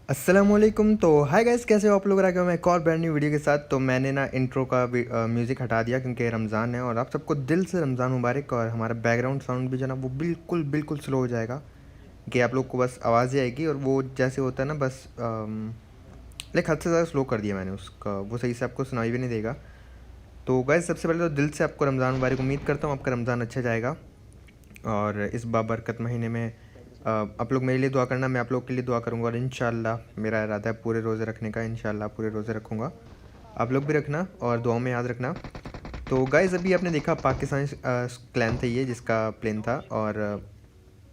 अस्सलामुअलैकुम। तो hi guys, कैसे हो आप लोग? आ गए मैं एक और ब्रांड न्यू वीडियो के साथ। तो मैंने ना इंट्रो का म्यूज़िक हटा दिया क्योंकि रमज़ान है और आप सबको दिल से रमज़ान मुबारक। और हमारा बैकग्राउंड साउंड भी जो है ना वो बिल्कुल बिल्कुल स्लो हो जाएगा कि आप लोग को बस आवाज़ ही आएगी। और वो जैसे होता है ना बस लाइक हद से ज़्यादा स्लो कर दिया मैंने उसका, वो सही से आपको सुनाई भी नहीं देगा। तो गाइस सबसे पहले तो दिल से आपको रमज़ान मुबारक। उम्मीद करता हूँ आपका रमज़ान अच्छा जाएगा। और इस बाबरकत महीने में आप लोग मेरे लिए दुआ करना, मैं आप लोग के लिए दुआ करूँगा। और इंशाल्लाह मेरा इरादा है पूरे रोज़े रखने का, इंशाल्लाह पूरे रोज़े रखूँगा। आप लोग भी रखना और दुआओं में याद रखना। तो गाइज़ अभी आपने देखा पाकिस्तानी क्लैन था ये जिसका प्लेन था। और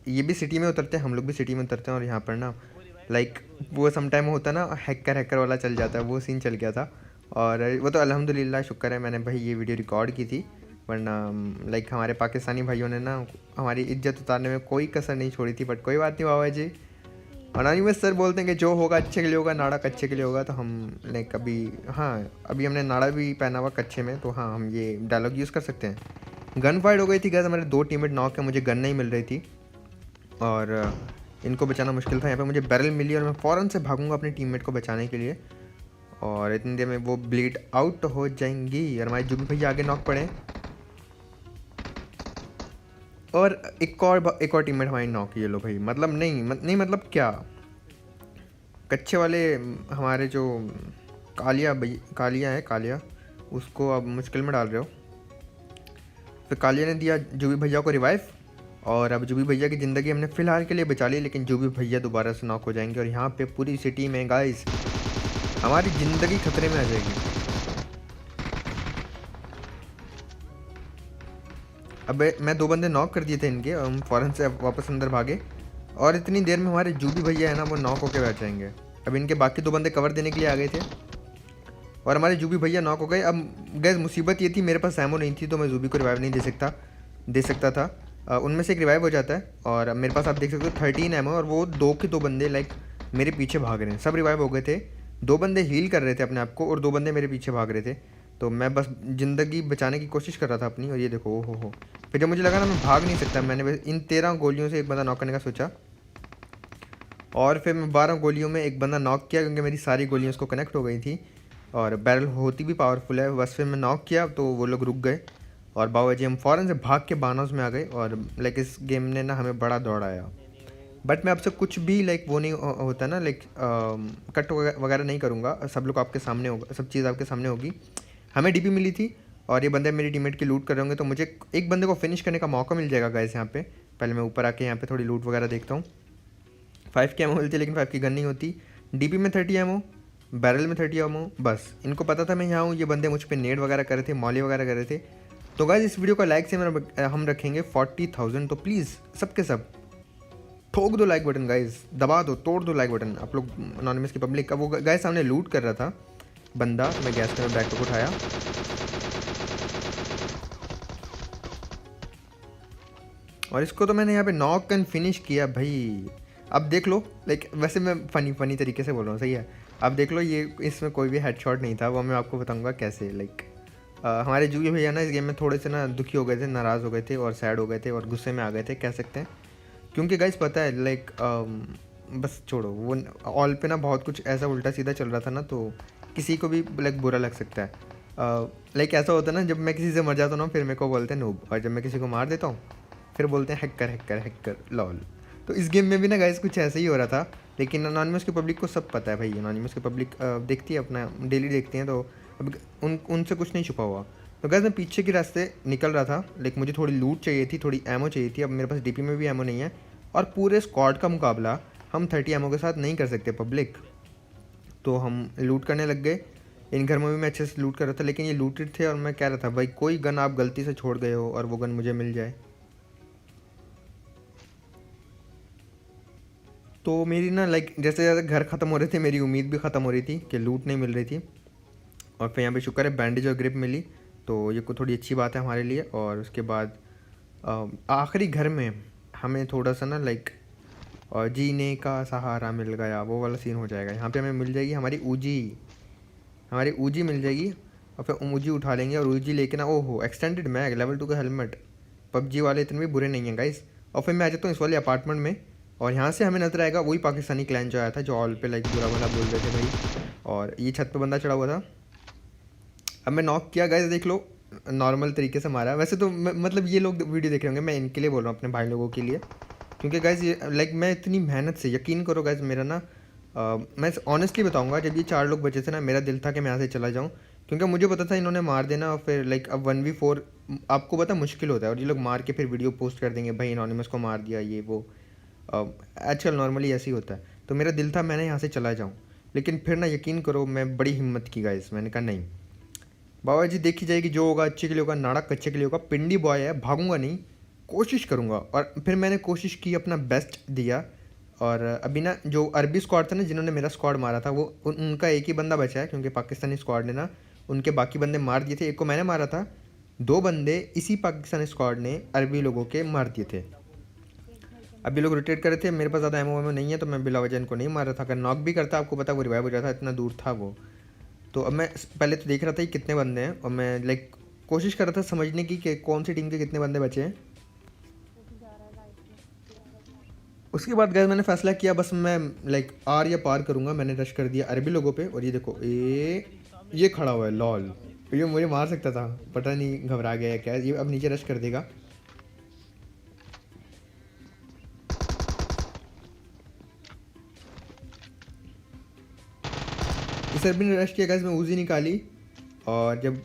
ये भी सिटी में उतरते हैं, हम लोग भी सिटी में उतरते हैं। और यहाँ पर ना लाइक वो सम टाइम होता है ना, हैकर हैकर वाला चल जाता है, वो सीन चल गया था। और वो तो अल्हम्दुलिल्लाह शुक्र है मैंने भाई ये वीडियो रिकॉर्ड की थी, वरना लाइक हमारे पाकिस्तानी भाइयों ने ना हमारी इज्जत उतारने में कोई कसर नहीं छोड़ी थी। बट कोई बात नहीं बाबा जी। अनानिमस सर बोलते हैं कि जो होगा अच्छे के लिए होगा, नाड़ा कच्चे के लिए होगा। तो हम लाइक अभी, हाँ अभी हमने नाड़ा भी पहना हुआ कच्चे में, तो हाँ हम ये डायलॉग यूज़ कर सकते हैं। गन फाइट हो गई थी गैस, हमारे 2 टीममेट नॉक है, मुझे गन नहीं मिल रही थी और इनको बचाना मुश्किल था। यहाँ पे मुझे बैरल मिली और मैं फ़ौरन से भागूंगा अपने टीममेट को बचाने के लिए। और इतनी देर में वो ब्लीड आउट हो जाएंगी और हमारे जो भी भैया आगे नॉक पड़े। और एक और टीममेट हमारी नॉक, ये लो भाई। मतलब नहीं मतलब क्या, कच्चे वाले हमारे जो कालिया है, कालिया उसको अब मुश्किल में डाल रहे हो। फिर कालिया ने दिया जो भी भैया को रिवाइव। और अब जो भी भैया की ज़िंदगी हमने फ़िलहाल के लिए बचा ली, लेकिन जो भी भैया दोबारा से नॉक हो जाएंगे और यहाँ पे पूरी सिटी में गाइस हमारी ज़िंदगी खतरे में आ जाएगी। अब मैं 2 बंदे नॉक कर दिए थे इनके और हम फ़ौरन से वापस अंदर भागे। और इतनी देर में हमारे जो भी भैया है ना वो नॉक होके बैठ जाएंगे। अब इनके बाकी 2 बंदे कवर देने के लिए आ गए थे और हमारे जूबी भैया नॉक हो गए। अब गैस मुसीबत ये थी मेरे पास एमो नहीं थी, तो मैं जूबी को रिवाइव नहीं दे सकता था। उनमें से एक रिवाइव हो जाता है और अब मेरे पास आप देख सकते हो 13 एमो। और वो 2 के 2 बंदे लाइक मेरे पीछे भाग रहे हैं, सब रिवाइव हो गए थे। 2 बंदे हील कर रहे थे अपने आप को और 2 बंदे मेरे पीछे भाग रहे थे। तो मैं बस ज़िंदगी बचाने की कोशिश कर रहा था अपनी। और ये देखो, ओ हो। फिर जब मुझे लगा ना मैं भाग नहीं सकता, मैंने बस इन 13 गोलियों से एक बंदा नॉक करने का सोचा। और फिर मैं 12 गोलियों में एक बंदा नॉक किया क्योंकि मेरी सारी गोलियाँ उसको कनेक्ट हो गई थी और बैरल होती भी पावरफुल है। बस फिर मैं नॉक किया तो वो लोग रुक गए और बाबा जी हम फ़ौरन से भाग के बानोस में आ गए। और लाइक इस गेम ने ना हमें बड़ा दौड़ाया। बट मैं आपसे कुछ भी लाइक वो नहीं होता ना, लाइक कट वगैरह नहीं करूँगा। सब लोग आपके सामने होगा, सब चीज़ आपके सामने होगी। हमें डीपी मिली थी और ये बंदे मेरी टीममेट की लूट कर रहे होंगे, तो मुझे एक बंदे को फिनिश करने का मौका मिल जाएगा गाइस यहाँ पे। पहले मैं ऊपर आके यहाँ पे थोड़ी लूट वगैरह देखता हूँ। 5 की एमो मिलती है लेकिन 5 की गन नहीं होती। डीपी में 30 एमो, बैरल में 30 एमो। बस इनको पता था मैं यहाँ हूँ, ये बंदे मुझ पर नेड वगैरह कर रहे थे, मॉली वगैरह कर रहे थे। तो गाइस इस वीडियो का लाइक से हम रखेंगे 40,000। तो प्लीज़ सबके सब ठोक दो लाइक बटन गाइस, दबा दो, तोड़ दो लाइक बटन। आप लोग अनोनिमस की पब्लिक का वो गाइस सामने लूट कर रहा था बंदा, मैं गैस के बैकपैक उठाया और इसको तो मैंने यहाँ पे नॉक एंड फिनिश किया भाई। अब देख लो, लाइक वैसे मैं फ़नी तरीके से बोल रहा हूँ, सही है। अब देख लो ये इसमें कोई भी हेडशॉट नहीं था, वो मैं आपको बताऊँगा कैसे। लाइक हमारे जूही भैया ना इस गेम में थोड़े से ना दुखी हो गए थे, नाराज़ हो गए थे और सैड हो गए थे और गुस्से में आ गए थे कह सकते हैं। क्योंकि गाइस पता है लाइक बस छोड़ो, वो ऑल पे ना बहुत कुछ ऐसा उल्टा सीधा चल रहा था ना, तो किसी को भी लाइक बुरा लग सकता है। लाइक ऐसा होता है ना, जब मैं किसी से मर जाता हूँ ना फिर मेरे को बोलते हैं नूब, और जब मैं किसी को मार देता हूँ फिर बोलते हैं हैकर हैकर हैकर लॉल। तो इस गेम में भी ना गाइस कुछ ऐसा ही हो रहा था। लेकिन अनोनिमस की पब्लिक को सब पता है भाई, अनोनिमस की पब्लिक देखती है अपना, डेली देखती हैं। तो अब उनसे कुछ नहीं छुपा हुआ। तो गाइस मैं पीछे के रास्ते निकल रहा था, लेकिन मुझे थोड़ी लूट चाहिए थी, थोड़ी एमो चाहिए थी। अब मेरे पास डीपी में भी एमो नहीं है और पूरे स्क्वाड का मुकाबला हम 30 एमओ के साथ नहीं कर सकते पब्लिक। तो हम लूट करने लग गए। इन घर में भी मैं अच्छे से लूट कर रहा था, लेकिन ये लूटेड थे और मैं कह रहा था भाई कोई गन आप गलती से छोड़ गए हो और वो गन मुझे मिल जाए। तो मेरी ना लाइक जैसे जैसे घर ख़त्म हो रहे थे मेरी उम्मीद भी ख़त्म हो रही थी कि लूट नहीं मिल रही थी। और फिर यहाँ पे शुक्र है बैंडेज और ग्रिप मिली, तो ये को थोड़ी अच्छी बात है हमारे लिए। और उसके बाद आखिरी घर में हमें थोड़ा सा ना लाइक और जीने का सहारा मिल गया, वो वाला सीन हो जाएगा। यहाँ पे हमें मिल जाएगी हमारी ऊजी मिल जाएगी। और फिर ऊजी उठा लेंगे और ऊजी लेके ना, ओहो एक्सटेंडेड मैग, लेवल 2 का हेलमेट। पबजी वाले इतने भी बुरे नहीं हैं गाइस। और फिर मैं आ जाता हूँ इस वाले अपार्टमेंट में और यहाँ से हमें नजर आएगा वही पाकिस्तानी क्लैन जो आया था, जो ऑल पे लाइक बुरा भला बोल रहे थे भाई। और ये छत पे बंदा चढ़ा हुआ था। अब मैं नॉक किया गाइस, देख लो नॉर्मल तरीके से मारा। वैसे तो मतलब ये लोग वीडियो देख रहे होंगे, मैं इनके लिए बोल रहा हूँ, अपने भाई लोगों के लिए। क्योंकि गाइस ये लाइक मैं इतनी मेहनत से, यकीन करो गाइस मेरा ना मैं ऑनेस्टली बताऊंगा, जब ये 4 लोग बचे थे ना, मेरा दिल था कि मैं यहाँ से चला जाऊँ। क्योंकि मुझे पता था इन्होंने मार देना, और फिर लाइक अब 1v4 आपको पता मुश्किल होता है, और ये लोग मार के फिर वीडियो पोस्ट कर देंगे भाई एनोनिमस को मार दिया ये वो। आजकल नॉर्मली ऐसे ही होता है। तो मेरा दिल था मैंने यहाँ से चला जाऊँ, लेकिन फिर ना यकीन करो मैं बड़ी हिम्मत की गाइस, मैंने कहा नहीं बाबा जी देखी जाएगी, जो होगा अच्छे के लिए होगा, नाड़ा कच्चे के लिए होगा। पिंडी बॉय है, भागूंगा नहीं, कोशिश करूंगा। और फिर मैंने कोशिश की, अपना बेस्ट दिया। और अभी ना जो अरबी स्क्वाड था ना, जिन्होंने मेरा स्क्वाड मारा था, वो उनका एक ही बंदा बचा है, क्योंकि पाकिस्तानी स्क्वाड ने ना उनके बाकी बंदे मार दिए थे। एक को मैंने मारा था, 2 बंदे इसी पाकिस्तानी स्क्वाड ने अरबी लोगों के मार दिए थे। अभी लोग रोटेट कर रहे थे, मेरे पास ज़्यादा एमओ वेमो नहीं है, तो मैं बिला वजह इनको नहीं मार रहा था। अगर नॉक भी करता, आपको पता वो रिवाइव हो जाता, इतना दूर था वो। तो अब मैं पहले तो देख रहा था कि कितने बंदे हैं, और मैं लाइक कोशिश कर रहा था समझने की कि कौन सी टीम के कितने बंदे बचे हैं। उसके बाद गए मैंने फैसला किया बस मैं लाइक आर या पार करूँगा। मैंने रश कर दिया अरबी लोगों पे, और ये देखो ये खड़ा हुआ है लॉल। ये मुझे मार सकता था, पता नहीं घबरा गया है क्या, ये अब नीचे रश कर देगा। इस अरबी ने रश किया गैस, मैं ऊजी निकाली, और जब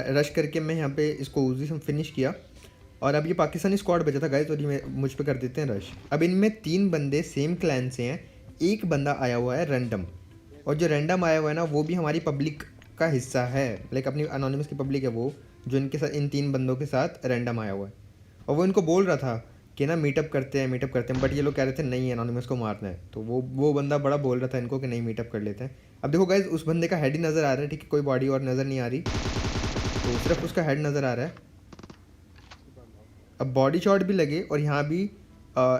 रश करके मैं यहाँ पे इसको ऊजी से फिनिश किया। और अब ये पाकिस्तानी स्क्वाड बचा था गाइस, और ये मुझ पे कर देते हैं रश। अब इनमें 3 बंदे सेम क्लैन से हैं, एक बंदा आया हुआ है रैंडम, और जो रैंडम आया हुआ है ना वो भी हमारी पब्लिक का हिस्सा है, लाइक अपनी अनोनिमस की पब्लिक है वो, जो इनके साथ इन 3 बंदों के साथ रैंडम आया हुआ है। और वो इनको बोल रहा था कि ना मीटअप करते हैं मीटअप करते हैं, बट ये लोग कह रहे थे नहीं एनोनिमस को मारना है। तो वो बंदा बड़ा बोल रहा था इनको कि नहीं मीटअप कर लेते हैं। अब देखो गाइज उस बंदे का हेड ही नज़र आ रहा है, ठीक है, कोई बॉडी और नज़र नहीं आ रही, तो सिर्फ उसका हेड नज़र आ रहा है। अब बॉडी शॉट भी लगे, और यहाँ भी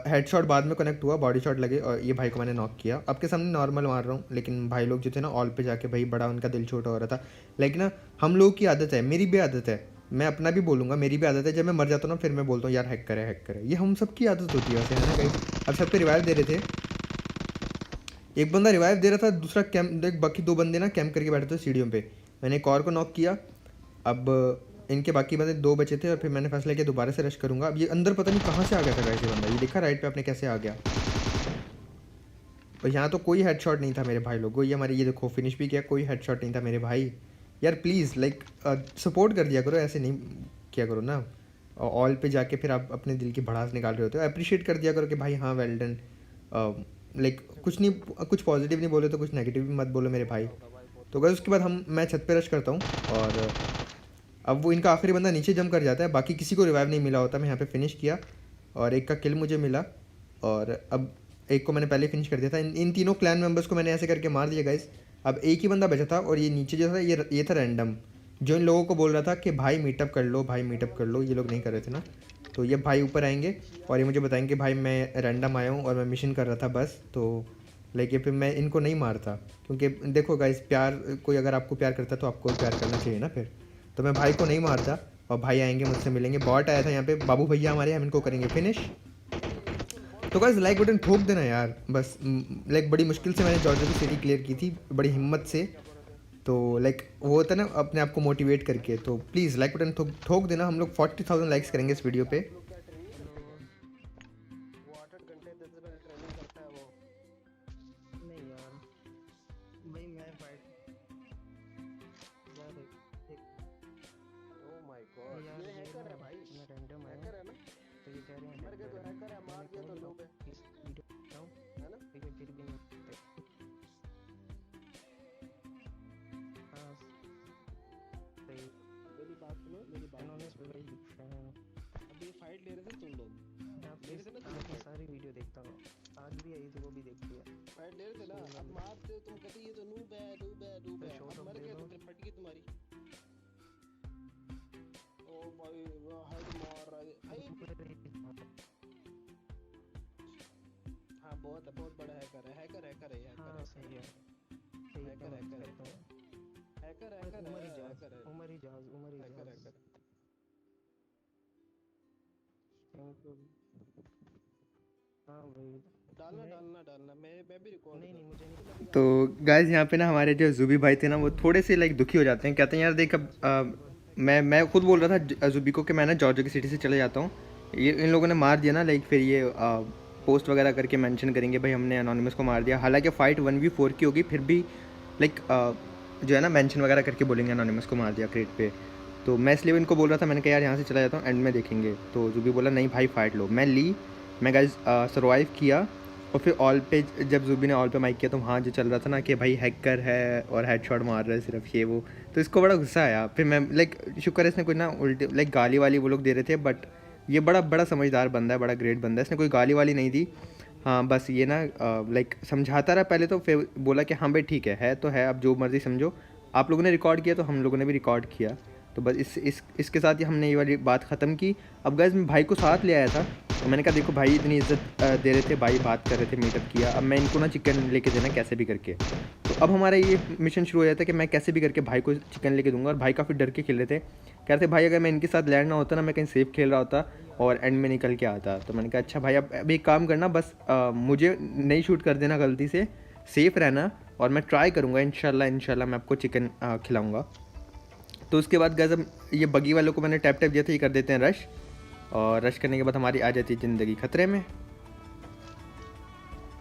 हेड शॉट बाद में कनेक्ट हुआ, बॉडी शॉट लगे, और ये भाई को मैंने नॉक किया। आपके सामने नॉर्मल मार रहा हूँ, लेकिन भाई लोग जो थे ना ऑल पे जाके भाई बड़ा उनका दिल छोटा हो रहा था। लेकिन ना हम लोगों की आदत है, मेरी भी आदत है, मैं अपना भी बोलूँगा, मेरी भी आदत है, जब मैं मर जाता हूँ ना फिर मैं बोलता हूँ यार हैक करे, ये हम सबकी आदत होती है वैसे, है ना गाइस। अब सब पे रिवाइव दे रहे थे, एक बंदा रिवाइव दे रहा था, दूसरा कैंप देख, बाकी 2 बंदे ना कैंप करके बैठे थे सीढ़ियों पे। मैंने एक और को नॉक किया। अब इनके बाकी बंदे 2 बचे थे, और फिर मैंने फैसला किया दोबारा से रश करूंगा। अब ये अंदर पता नहीं कहाँ से आ गया था गाइस, ये बंदा, ये देखा राइट पे आपने कैसे आ गया। और यहाँ तो कोई हेडशॉट नहीं था मेरे भाई लोगों, ये हमारे ये देखो फिनिश भी किया, कोई हेडशॉट नहीं था मेरे भाई। यार प्लीज़ लाइक सपोर्ट कर दिया करो, ऐसे नहीं किया करो ना। ऑल पे जाके फिर आप अपने दिल की भड़ास निकाल रहे होते हो, अप्रिशिएट कर दिया करो कि भाई हाँ वेल डन। लाइक कुछ नहीं, कुछ पॉजिटिव नहीं बोले तो कुछ नेगेटिव भी मत बोलो मेरे भाई। तो गाइस उसके बाद मैं छत पे रश करता हूँ, और अब वो इनका आखिरी बंदा नीचे जंप कर जाता है, बाकी किसी को रिवाइव नहीं मिला होता। मैं यहाँ पे फिनिश किया, और एक का किल मुझे मिला, और अब एक को मैंने पहले फिनिश कर दिया था। इन तीनों क्लैन मेंबर्स को मैंने ऐसे करके मार दिया गाइस। अब एक ही बंदा बचा था, और ये नीचे जो था ये था रैंडम, जो इन लोगों को बोल रहा था कि भाई मीटअप कर लो, भाई मीटअप कर लो, ये लोग नहीं कर रहे थे ना। तो ये भाई ऊपर आएंगे, और ये मुझे बताएंगे भाई मैं रैंडम आया हूँ और मैं मिशन कर रहा था बस। तो लेकिन फिर मैं इनको नहीं मारता, क्योंकि देखो गाइस प्यार, कोई अगर आपको प्यार करता है तो आपको प्यार करना चाहिए ना फिर। तो मैं भाई को नहीं मारता, और भाई आएंगे मुझसे मिलेंगे। बॉट आया था यहाँ पे, बाबू भैया हमारे, हम इनको करेंगे फिनिश। तो गाइस लाइक बटन ठोक देना यार बस। लाइक बड़ी मुश्किल से मैंने जॉर्जिया की सिटी क्लियर की थी, बड़ी हिम्मत से। तो लाइक वो होता है ना अपने आप को मोटिवेट करके, तो प्लीज़ लाइक बटन ठोक देना। हम लोग 40,000 लाइक्स करेंगे इस वीडियो पे। अभी फाइट ले रहे थे तुम लोग, मेरे से ना तुम सारी वीडियो देखता हूँ, आज भी आई थी वो भी देख लिया। फाइट ले रहे थे ना, अब मारते हो तुम, कहते ये तो नूब है नूब है नूब है, अब मर गए तो फिर फट गई तुम्हारी। ओ भाई वो हेड मार रहा है भाई। हाँ बहुत बड़ा हैकर है, हैकर है यार। हाँ सही है, हैकर उमर ही जहाज। हाँ भाई। डालना मैं भी रिकॉर्ड नहीं मुझे नहीं। तो गाइस यहाँ पे ना हमारे जो जुबी भाई थे ना वो थोड़े से लाइक दुखी हो जाते हैं, कहते हैं यार देख अब मैं खुद बोल रहा था जुबी को कि मैं ना जॉर्जिया की सिटी से चले जाता हूँ, ये इन लोगों ने मार दिया ना, लाइक फिर ये पोस्ट वगैरह करके मेंशन करेंगे भाई हमने अनोनिमस को मार दिया, हालांकि फ़ाइट 1v4 की होगी फिर भी लाइक जो है ना मेंशन वगैरह करके बोलेंगे अनोनिमस को मार दिया क्रेट पे। तो मैं इसलिए इनको बोल रहा था, मैंने कहा यार यहाँ से चला जाता हूँ, एंड में देखेंगे। तो जुबी बोला नहीं भाई फाइट लो, मैं गाइस सर्वाइव किया। और फिर ऑल पे जब जुबी ने ऑल पे माइक किया तो वहाँ जो चल रहा था ना कि भाई हैकर है और हेडशॉट मार रहा है सिर्फ ये वो, तो इसको बड़ा गुस्सा आया। फिर मैं लाइक शुक्र है इसने कोई ना उल्टे लाइक गाली वाली वो लोग दे रहे थे, बट ये बड़ा बड़ा समझदार बंदा है, बड़ा ग्रेट बंदा है, इसने कोई गाली वाली नहीं दी। हाँ बस ये ना लाइक समझाता रहा पहले, तो फिर बोला कि हाँ भाई ठीक है तो है, अब जो मर्ज़ी समझो, आप लोगों ने रिकॉर्ड किया तो हम लोगों ने भी रिकॉर्ड किया। तो बस इसके साथ ही हमने ये वाली बात ख़त्म की। अब गाइस मैं भाई को साथ ले आया था, तो मैंने कहा देखो भाई इतनी इज्जत दे रहे थे, भाई बात कर रहे थे, मीटअप किया, अब मैं इनको ना चिकन लेके देना कैसे भी करके। तो अब हमारा ये मिशन शुरू हो जाता है कि मैं कैसे भी करके भाई को चिकन लेके दूंगा। और भाई काफ़ी डर के खेल रहे थे, कह रहे थे भाई अगर मैं इनके साथ लैंड ना होता ना मैं कहीं सेफ खेल रहा होता और एंड में निकल के आता। तो मैंने कहा अच्छा भाई अब एक काम करना, बस मुझे नहीं शूट कर देना गलती से, सेफ़ रहना, और मैं ट्राई करूँगा इंशाल्लाह मैं आपको चिकन खिलाऊँगा। तो उसके बाद गाइस अब ये बगी वालों को मैंने टैप दिया था, ये कर देते हैं रश, और रश करने के बाद हमारी आ जाती है ज़िंदगी खतरे में।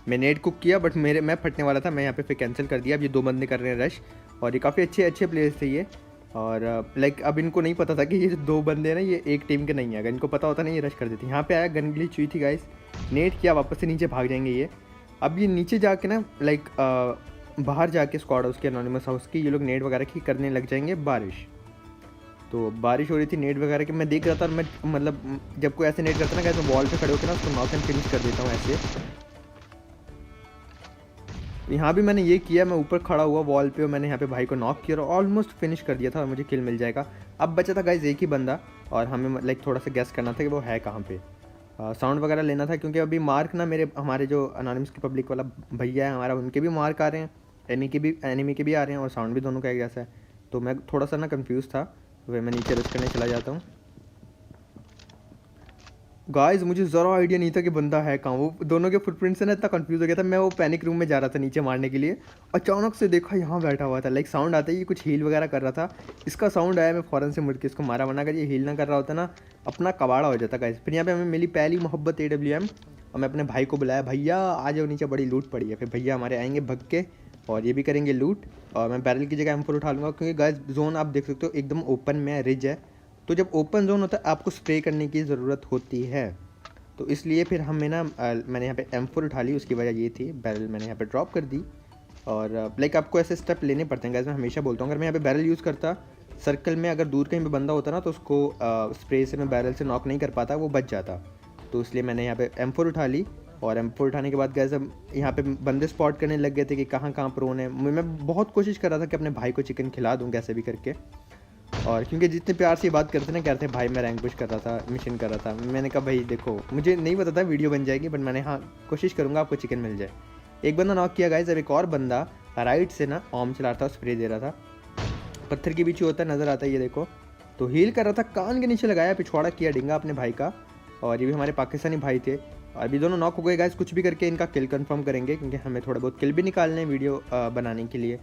मैं नेट कुक किया बट मैं फटने वाला था, मैं यहाँ पे फिर कैंसिल कर दिया। अब ये 2 बंदे कर रहे हैं रश, और ये काफ़ी अच्छे प्लेयर्स थे ये, और लाइक अब इनको नहीं पता था कि ये 2 बंदे ना ये एक टीम के नहीं है, अगर इनको पता होता नहीं ये रश कर देते। यहाँ पे आया गन ग्लिच हुई थी गाइस, नेट किया, वापस से नीचे भाग जाएंगे ये। अब ये नीचे जाके ना लाइक बाहर जाके स्क्वाड हाउस के अनोनिमस हाउस की ये लोग नेट वगैरह की करने लग जाएंगे बारिश। तो बारिश हो रही थी नेट वगैरह की, मैं देख रहा था, और मैं मतलब जब कोई ऐसे नेट करता ना गाइस मैं वॉल पे खड़े होकर ना उसको नॉक एंड फिनिश कर देता हूँ ऐसे। यहाँ भी मैंने ये किया, मैं ऊपर खड़ा हुआ वॉल पे और मैंने यहाँ पे भाई को नॉक किया और ऑलमोस्ट फिनिश कर दिया था और मुझे किल मिल जाएगा। अब बचा था गाइस एक ही बंदा, और हमें लाइक थोड़ा सा गेस करना था कि वो है कहाँ पे, साउंड वगैरह लेना था, क्योंकि अभी मार्क ना हमारे जो अनोनिमस की पब्लिक वाला भैया है हमारा, उनके भी मार्क आ रहे हैं, एनिमी के भी आ रहे हैं, और साउंड भी दोनों का एक जैसा है। तो मैं थोड़ा सा ना कन्फ्यूज़ था, तो मैं नीचे रश करने चला जाता हूँ। गाइस मुझे ज़रा आइडिया नहीं था कि बंदा है कहाँ, वो दोनों के फुटप्रिंट से ना इतना कंफ्यूज हो गया था, मैं वो पैनिक रूम में जा रहा था नीचे मारने के लिए, अचानक से देखा यहाँ बैठा हुआ था, लाइक साउंड आता है, ये कुछ हील वगैरह कर रहा था, इसका साउंड आया, मैं फ़ौरन से मुड़ के इसको मारा, वरना अगर ये हील ना कर रहा होता ना अपना कबाड़ा हो जाता गाइस। फिर यहाँ पे हमें मिली पहली मोहब्बत AWM, और मैं अपने भाई को बुलाया, भैया आ जाओ नीचे, बड़ी लूट पड़ी है। फिर भैया हमारे आएंगे भग के और ये भी करेंगे लूट, और मैं बैरल की जगह M4 उठा लूँगा, क्योंकि गाइस जोन आप देख सकते हो एकदम ओपन में है, रिज है, तो जब ओपन जोन होता है आपको स्प्रे करने की ज़रूरत होती है, तो इसलिए फिर हमें ना मैंने यहाँ पे M4 उठा ली, उसकी वजह ये थी बैरल मैंने यहाँ पे ड्रॉप कर दी। और लाइक आपको ऐसे स्टेप लेने पड़ते हैं गाइस, मैं हमेशा बोलता हूँ, अगर मैं यहाँ पे बैरल यूज़ करता सर्कल में, अगर दूर कहीं पे बंदा होता ना तो उसको स्प्रे से मैं बैरल से नॉक नहीं कर पाता, वो बच जाता, तो इसलिए मैंने यहाँ पे M4 उठा ली। और M4 उठाने के बाद गाइस अब यहाँ पे बंदे स्पॉट करने लग गए थे कि कहाँ कहाँ प्रोन है। मैं बहुत कोशिश कर रहा था कि अपने भाई को चिकन खिला दूँ कैसे भी करके, और क्योंकि जितने प्यार से बात करते ना, कहते भाई मैं रैंक पुश कर रहा था, मिशन कर रहा था, मैंने कहा भाई देखो मुझे नहीं पता था वीडियो बन जाएगी, बट मैंने हाँ कोशिश करूँगा आपको चिकन मिल जाए। एक बंदा नॉक किया गाइस, अब एक और बंदा राइट से ना ऑम चला रहा था, स्प्रे दे रहा था, पत्थर के पीछे होता नज़र आता है ये देखो, तो हील कर रहा था, कान के नीचे लगाया, पिछवाड़ा किया डिंगा अपने भाई का, और ये भी हमारे पाकिस्तानी भाई थे, और अभी दोनों नॉक हो गए गाइस। कुछ भी करके इनका किल कंफर्म करेंगे, क्योंकि हमें थोड़ा बहुत किल भी निकालने हैं वीडियो बनाने के लिए।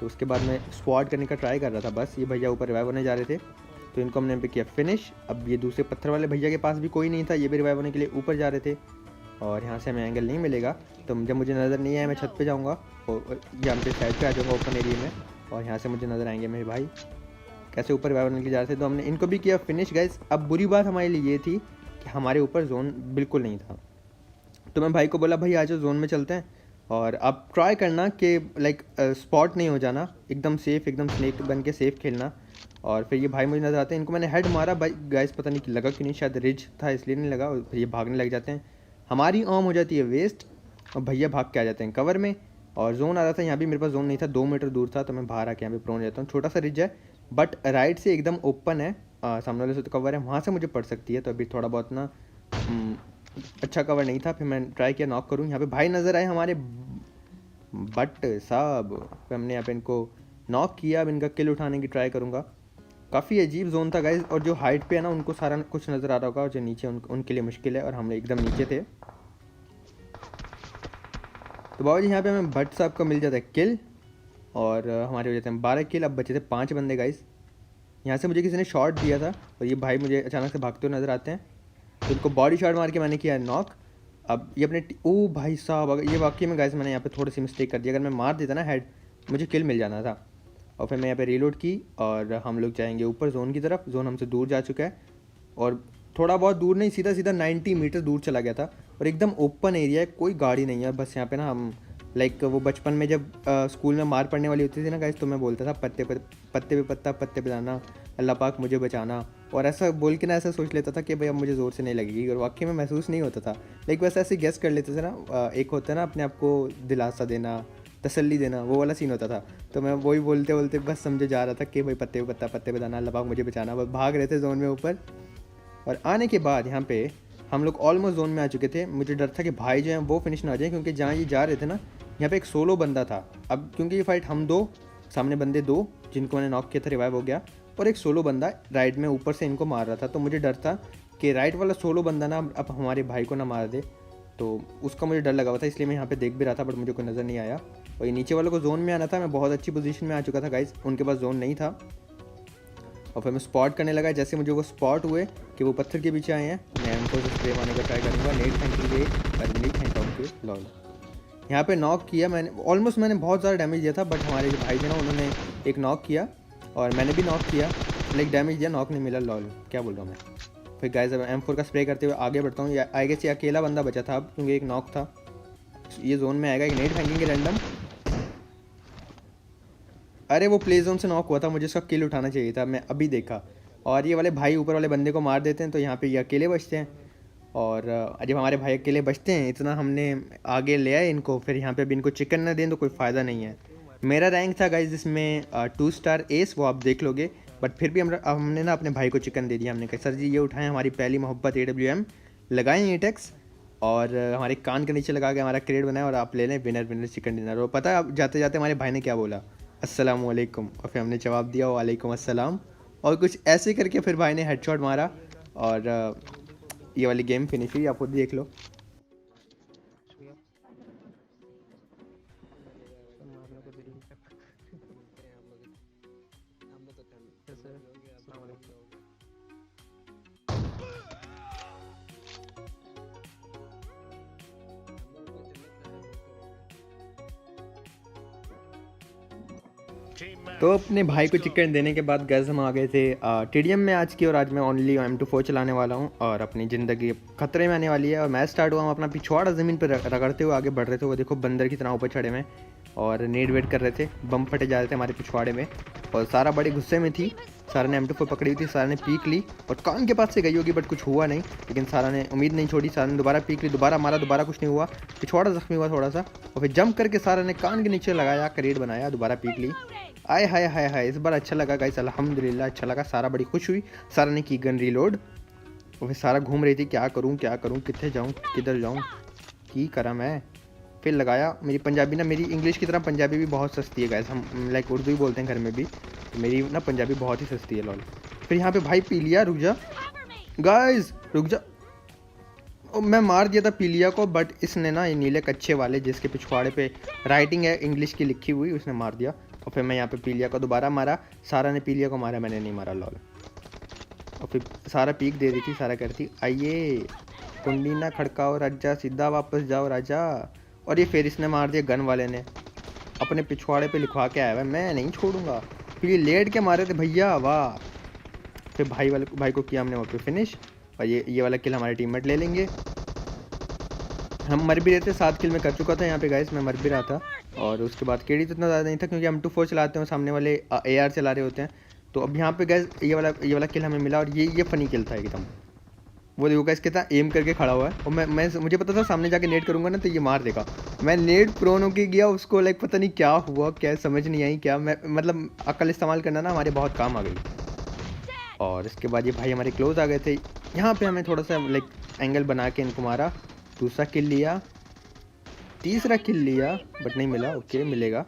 तो उसके बाद मैं स्क्वाड करने का ट्राई कर रहा था, बस ये भैया ऊपर रिवाइव होने जा रहे थे, तो इनको हमने पे किया फिनिश। अब ये दूसरे पत्थर वाले भैया के पास भी कोई नहीं था, ये भी रिवाइव होने के लिए ऊपर जा रहे थे, और यहाँ से हमें एंगल नहीं मिलेगा, तो जब मुझे नज़र नहीं आया मैं छत पे जाऊँगा और यहाँ पे साइड पे आ जाऊँगा ओपन एरिया में, और यहाँ से मुझे नज़र आएंगे मेरे भाई कैसे ऊपर रिवाइव होने के लिए जा रहे थे, तो हमने इनको भी किया फिनिश गाइस। अब बुरी बात हमारे लिए ये थी कि हमारे ऊपर जोन बिल्कुल नहीं था, तो मैं भाई को बोला भाई आ जाओ जोन में चलते हैं, और अब ट्राई करना कि लाइक स्पॉट नहीं हो जाना, एकदम सेफ़, एकदम स्नेक बन के सेफ़ खेलना। और फिर ये भाई मुझे नज़र आते हैं, इनको मैंने हेड मारा भाई गाइस, पता नहीं लगा क्यों नहीं, शायद रिज था इसलिए नहीं लगा, फिर ये भागने लग जाते हैं, हमारी आर्म हो जाती है वेस्ट, और भैया भाग के आ जाते हैं कवर में, और जोन आ रहा था, यहाँ भी मेरे पास जोन नहीं था, 2 मीटर दूर था, तो मैं बाहर आके यहाँ पे प्रोन जाता हूँ। छोटा सा रिज है बट राइट से एकदम ओपन है, सामने वाले से तो कवर है, वहाँ से मुझे पड़ सकती है, तो अभी थोड़ा बहुत ना अच्छा कवर नहीं था। फिर मैं ट्राई किया नॉक करूँ, यहाँ पे भाई नज़र आए हमारे बट साहब, हमने यहाँ पे इनको नॉक किया। अब इनका किल उठाने की ट्राई करूँगा। काफ़ी अजीब जोन था गाइज, और जो हाइट पे है ना उनको सारा कुछ नज़र आ रहा होगा, और जो नीचे उनके लिए मुश्किल है, और हम एकदम नीचे थे। तो बाबा जी यहाँ पे हमें भट्ट साहब का मिल जाता है किल, और हमारे हो जाते हैं 12 किल। अब बचे थे 5 बंदे गाइस। यहाँ से मुझे किसी ने शॉट दिया था और ये भाई मुझे अचानक से भागते हुए नज़र आते हैं, तो उनको बॉडी शॉट मार के मैंने किया नॉक। अब ये अपने ओ भाई साहब, अगर ये वाकई में गाइस मैंने यहाँ पे थोड़ी सी मिस्टेक कर दी, अगर मैं मार देता ना हेड मुझे किल मिल जाना था। और फिर मैं यहाँ पे रीलोड की और हम लोग जाएंगे ऊपर जोन की तरफ। जोन हमसे दूर जा चुका है, और थोड़ा बहुत दूर नहीं, सीधा सीधा 90 मीटर दूर चला गया था, और एकदम ओपन एरिया है, कोई गाड़ी नहीं है। बस यहाँ पे ना हम लाइक वो बचपन में जब स्कूल में मार पड़ने वाली होती थी ना गाइस, तो मैं बोलता था पत्ते पे पत्ता, पत्ते पे दाना, अल्लाह पाक मुझे बचाना, और ऐसा बोल के ना ऐसा सोच लेता था कि भाई अब मुझे ज़ोर से नहीं लगेगी, और वाकई में महसूस नहीं होता था। लाइक वैसे ऐसे गेस कर लेते थे ना, एक होता है ना अपने आप को दिलासा देना, तसल्ली देना, वो वाला सीन होता था। तो मैं वही बोलते बोलते बस समझे जा रहा था कि भाई पत्ते पे पत्ता, पत्ते पे दाना, अल्लाह पाक मुझे बचाना। बस भाग रहे थे जोन में ऊपर, और आने के बाद यहाँ पे हम लोग ऑलमोस्ट जोन में आ चुके थे। मुझे डर था कि भाई जो हैं वो फिनिश ना आ जाए, क्योंकि जहाँ ये जा रहे थे ना यहाँ पे एक सोलो बंदा था। अब क्योंकि ये फाइट हम 2, सामने बंदे 2 जिनको मैंने नॉक किया था, रिवाइव हो गया, और एक सोलो बंदा राइट में ऊपर से इनको मार रहा था। तो मुझे डर था कि राइट वाला सोलो बंदा ना अब हमारे भाई को ना मार दे, तो उसका मुझे डर लगा हुआ था, इसलिए मैं यहाँ पे देख भी रहा था, बट मुझे कोई नज़र नहीं आया। और ये नीचे वालों को जोन में आना था, मैं बहुत अच्छी पोजीशन में आ चुका था गाइस, उनके पास जोन नहीं था। और फिर मैं स्पॉट करने लगा, जैसे मुझे वो स्पॉट हुए कि वो पत्थर के पीछे आए हैं, मैं उनको स्प्रे मारने का ट्राई करूँगा। नेट थैंक लॉल यहाँ पे नॉक किया मैंने, ऑलमोस्ट मैंने बहुत ज़्यादा डैमेज दिया था, बट हमारे जो भाई थे ना उन्होंने एक नॉक किया और मैंने भी नॉक किया, लाइक डैमेज दिया, नॉक नहीं मिला। लॉल क्या बोल रहा हूँ मैं। फिर गाइस अब M4 का स्प्रे करते हुए आगे बढ़ता हूँ। आई गेस ये अकेला बंदा बचा था अब, क्योंकि एक नॉक था। ये जोन में आएगा, एक नेट फेंकेंगे रैंडम। अरे वो प्ले जोन से नॉक हुआ था, मुझे उसका किल उठाना चाहिए था, मैं अभी देखा। और ये वाले भाई ऊपर वाले बंदे को मार देते हैं, तो यहाँ पे ये अकेले बचते हैं। और जब हमारे भाई अकेले बचते हैं, इतना हमने आगे ले आए इनको, फिर यहाँ पे अभी इनको चिकन ना दें तो कोई फ़ायदा नहीं है। मेरा रैंक था गाइस जिसमें 2 स्टार एस, वो आप देख लोगे, बट फिर भी हमने ना अपने भाई को चिकन दे दिया। हमने कहा सर जी ये उठाएं, हमारी पहली मोहब्बत AWM, लगाएं एटेक्स, और हमारे कान के नीचे लगा के हमारा क्रेड बनाया, और आप ले लें विनर विनर चिकन डिनर। और पता है आप जाते जाते हमारे भाई ने क्या बोला, अस्सलाम वालेकुम, और फिर हमने जवाब दिया वालेकुम अस्सलाम, और कुछ ऐसे करके फिर भाई ने हेडशॉट मारा, और ये वाली गेम फिनिश हुई, आप खुद देख लो। तो अपने भाई को चिकन देने के बाद गैस हम आ गए थे टीडीएम में आज की, और आज मैं ओनली M24 चलाने वाला हूँ, और अपनी ज़िंदगी खतरे में आने वाली है। और मैच स्टार्ट हुआ, हम अपना पिछवाड़ा ज़मीन पर रगड़ते हुए आगे बढ़ रहे थे। वो देखो बंदर की तरह ऊपर चढ़े में, और नेट वेट कर रहे थे, बम फटे जा रहे थे हमारे पिछवाड़े में, और सारा बड़े गुस्से में थी। सारा ने M24 पकड़ी हुई थी, सारा ने पीक ली, और कान के पास से गई होगी बट कुछ हुआ नहीं, लेकिन सारा ने उम्मीद नहीं छोड़ी, सारा ने दोबारा पीक ली, दोबारा मारा, दोबारा कुछ नहीं हुआ, पिछवाड़ा जख्मी हुआ थोड़ा सा, और फिर जंप करके सारा ने कान के नीचे लगाया, करेड बनाया, दोबारा पीक ली। आए हाय हाय हाय, इस बार अच्छा लगा गाइस, अल्हम्दुलिल्लाह अच्छा लगा। सारा बड़ी खुश हुई, सारा ने की गन रीलोड, और फिर सारा घूम रही थी क्या करूं, कितने जाऊं, किधर जाऊं, की करा मैं। फिर लगाया, मेरी पंजाबी ना, मेरी इंग्लिश की तरह पंजाबी भी बहुत सस्ती है गाइस, हम लाइक उर्दू ही बोलते हैं घर में भी, तो मेरी ना पंजाबी बहुत ही सस्ती है लॉल। फिर यहाँ पे भाई पीलिया, रुक जा गाइस, रुक जा, मैं मार दिया था पीलिया को, बट इसने ना ये नीले कच्चे वाले जिसके पिछवाड़े पे राइटिंग है इंग्लिश की लिखी हुई, उसने मार दिया। और फिर मैं यहाँ पे पीलिया को दोबारा मारा, सारा ने पीलिया को मारा, मैंने नहीं मारा लॉल। और फिर सारा पीक दे रही थी, सारा करती आइए कुंडी ना खड़काओ राजा, सीधा वापस जाओ राजा। और ये फिर इसने मार दिया, गन वाले ने अपने पिछवाड़े पे लिखवा के आया हुआ, मैं नहीं छोड़ूंगा। फिर ये लेट के मारे थे भैया, वाह। फिर भाई को किया हमने वहाँ पे फिनिश, और ये वाला किल हमारे टीममेट ले लेंगे। हम मर भी रहे थे, 7 किल में कर चुका था यहाँ पे गाइस, मैं मर भी रहा था। और उसके बाद केडी तो इतना ज़्यादा नहीं था, क्योंकि हम 2-4 चलाते हैं, सामने वाले AR चला रहे होते हैं। तो अब यहाँ पे गाइस ये वाला किल हमें मिला, और ये फनी किल था एकदम। वो देखो गाइस कितना एम करके खड़ा हुआ है, और मुझे पता था सामने जाके नेट करूँगा ना तो ये मार देगा। मैं नेट प्रोन होके गया, उसको लाइक पता नहीं क्या हुआ, क्या समझ नहीं आई क्या, मैं मतलब अकल इस्तेमाल करना ना हमारे बहुत काम आ गई। और इसके बाद ये भाई हमारे क्लोज आ गए थे, यहाँ पे हमें थोड़ा सा लाइक एंगल बना के इनको मारा, दूसरा किल लिया, तीसरा किल लिया, बट नहीं मिला। ओके मिलेगा,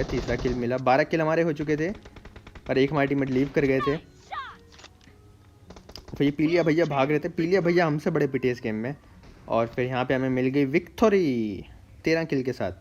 तीसरा किल मिला। 12 किल हमारे हो चुके थे, और एक हमारे टीममेट लीव कर गए थे। फिर ये पीलिया भैया भाग रहे थे, पीलिया भैया हमसे बड़े पिटे इस गेम में। और फिर यहाँ पे हमें मिल गई विक्टोरी, 13 किल के साथ।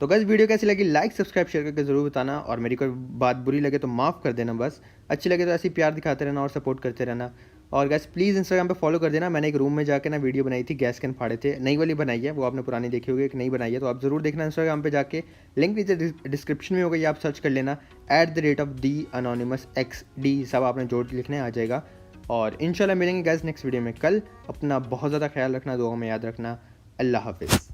तो गाइस वीडियो कैसी लगी लाइक सब्सक्राइब शेयर करके ज़रूर बताना, और मेरी कोई बात बुरी लगे तो माफ़ कर देना बस, अच्छी लगे तो ऐसे ही प्यार दिखाते रहना और सपोर्ट करते रहना। और गाइस प्लीज़ इंस्टाग्राम पे फॉलो कर देना। मैंने एक रूम में जाके ना वीडियो बनाई थी, गैस कैन फाड़े थे, नई वाली बनाई है, वो आपने पुरानी देखी होगी, एक नई बनाई है, तो आप ज़रूर देखना इंस्टाग्राम पे जाके, लिंक नीचे डिस्क्रिप्शन में होगा, ये आप सर्च कर लेना @theanonymouxxd, सब आपने जोड़ के लिखना है, आ जाएगा। और इंशाल्लाह मिलेंगे गाइस नेक्स्ट वीडियो में कल। अपना बहुत ज़्यादा ख्याल रखना, दुआ में याद रखना। अल्लाह हाफिज़।